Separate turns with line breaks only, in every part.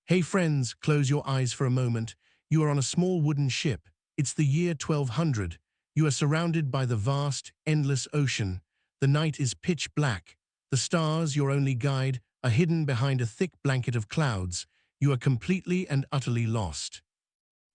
Hey friends, close your eyes for a moment. You are on a small wooden ship. It's the year 1200. You are surrounded by the vast, endless ocean. The night is pitch black. The stars, your only guide, are hidden behind a thick blanket of clouds. You are completely and utterly lost.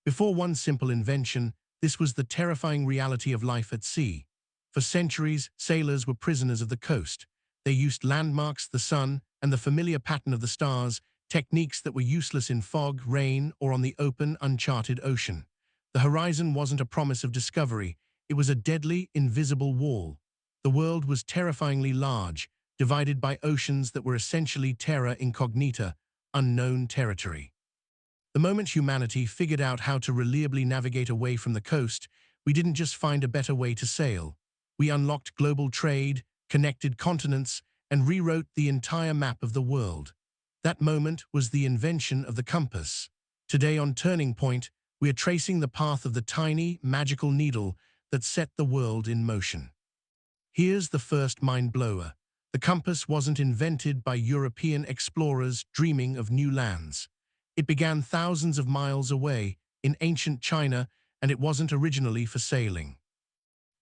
Before one simple invention, this was the terrifying reality of life at sea. For centuries, sailors were prisoners of the coast. They used landmarks, the sun, and the familiar pattern of the stars, techniques that were useless in fog, rain, or on the open, uncharted ocean. The horizon wasn't a promise of discovery. It was a deadly, invisible wall. The world was terrifyingly large, divided by oceans that were essentially terra incognita, unknown territory. The moment humanity figured out how to reliably navigate away from the coast, we didn't just find a better way to sail. We unlocked global trade, connected continents, and rewrote the entire map of the world. That moment was the invention of the compass. Today on Turning Point, we are tracing the path of the tiny, magical needle that set the world in motion. Here's the first mind-blower. The compass wasn't invented by European explorers dreaming of new lands. It began thousands of miles away, in ancient China, and it wasn't originally for sailing.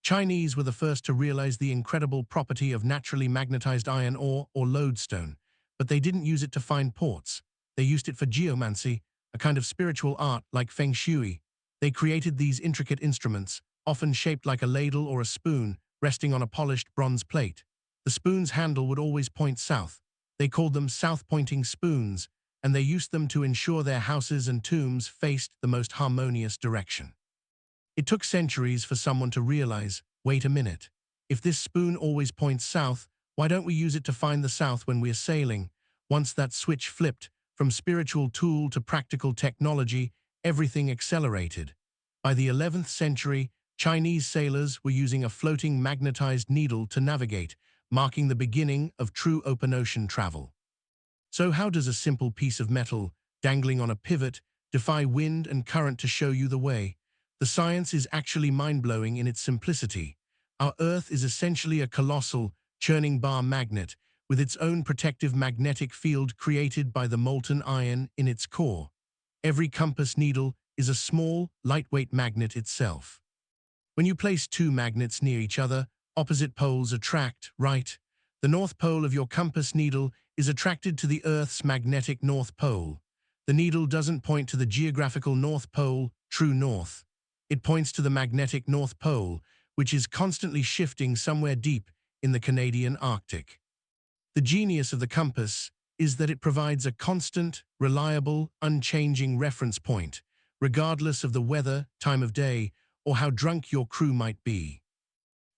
Chinese were the first to realize the incredible property of naturally magnetized iron ore or lodestone, but they didn't use it to find ports. They used it for geomancy, a kind of spiritual art like feng shui. They created these intricate instruments, often shaped like a ladle or a spoon, resting on a polished bronze plate. The spoon's handle would always point south. They called them south-pointing spoons, and they used them to ensure their houses and tombs faced the most harmonious direction. It took centuries for someone to realize, wait a minute, if this spoon always points south, why don't we use it to find the south when we're sailing? Once that switch flipped, from spiritual tool to practical technology, everything accelerated. By the 11th century, Chinese sailors were using a floating magnetized needle to navigate, marking the beginning of true open ocean travel. So how does a simple piece of metal, dangling on a pivot, defy wind and current to show you the way? The science is actually mind-blowing in its simplicity. Our Earth is essentially a colossal, churning bar magnet, with its own protective magnetic field created by the molten iron in its core. Every compass needle is a small, lightweight magnet itself. When you place two magnets near each other, opposite poles attract, right? The north pole of your compass needle is attracted to the Earth's magnetic north pole. The needle doesn't point to the geographical north pole, true north. It points to the magnetic north pole, which is constantly shifting somewhere deep in the Canadian Arctic. The genius of the compass is that it provides a constant, reliable, unchanging reference point, regardless of the weather, time of day, or how drunk your crew might be.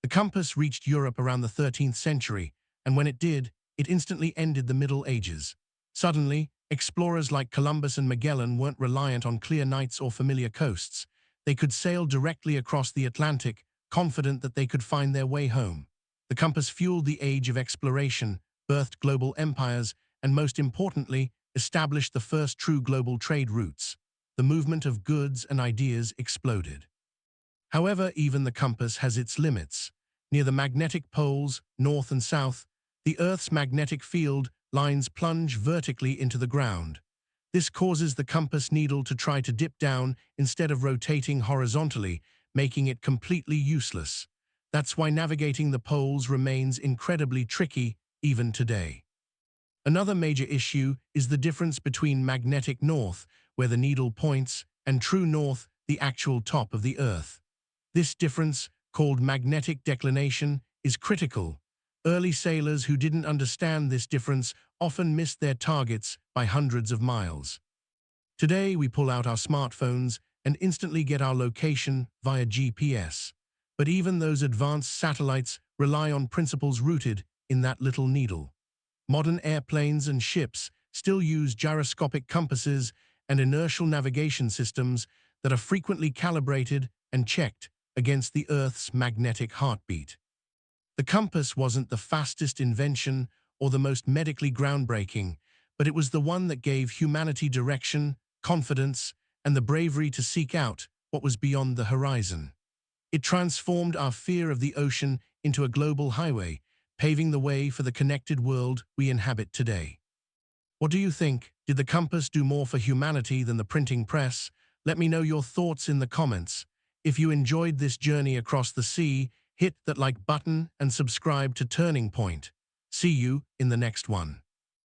The compass reached Europe around the 13th century, and when it did, it instantly ended the Middle Ages. Suddenly, explorers like Columbus and Magellan weren't reliant on clear nights or familiar coasts. They could sail directly across the Atlantic, confident that they could find their way home. The compass fueled the age of exploration, birthed global empires, and most importantly, established the first true global trade routes. The movement of goods and ideas exploded. However, even the compass has its limits. Near the magnetic poles, north and south, the Earth's magnetic field lines plunge vertically into the ground. This causes the compass needle to try to dip down instead of rotating horizontally, making it completely useless. That's why navigating the poles remains incredibly tricky even today. Another major issue is the difference between magnetic north, where the needle points, and true north, the actual top of the Earth. This difference, called magnetic declination, is critical. Early sailors who didn't understand this difference often missed their targets by hundreds of miles. Today, we pull out our smartphones and instantly get our location via GPS. But even those advanced satellites rely on principles rooted in that little needle. Modern airplanes and ships still use gyroscopic compasses and inertial navigation systems that are frequently calibrated and checked against the Earth's magnetic heartbeat. The compass wasn't the fastest invention or the most medically groundbreaking, but it was the one that gave humanity direction, confidence, and the bravery to seek out what was beyond the horizon. It transformed our fear of the ocean into a global highway, paving the way for the connected world we inhabit today. What do you think? Did the compass do more for humanity than the printing press? Let me know your thoughts in the comments. If you enjoyed this journey across the sea, hit that like button and subscribe to Turning Point. See you in the next one.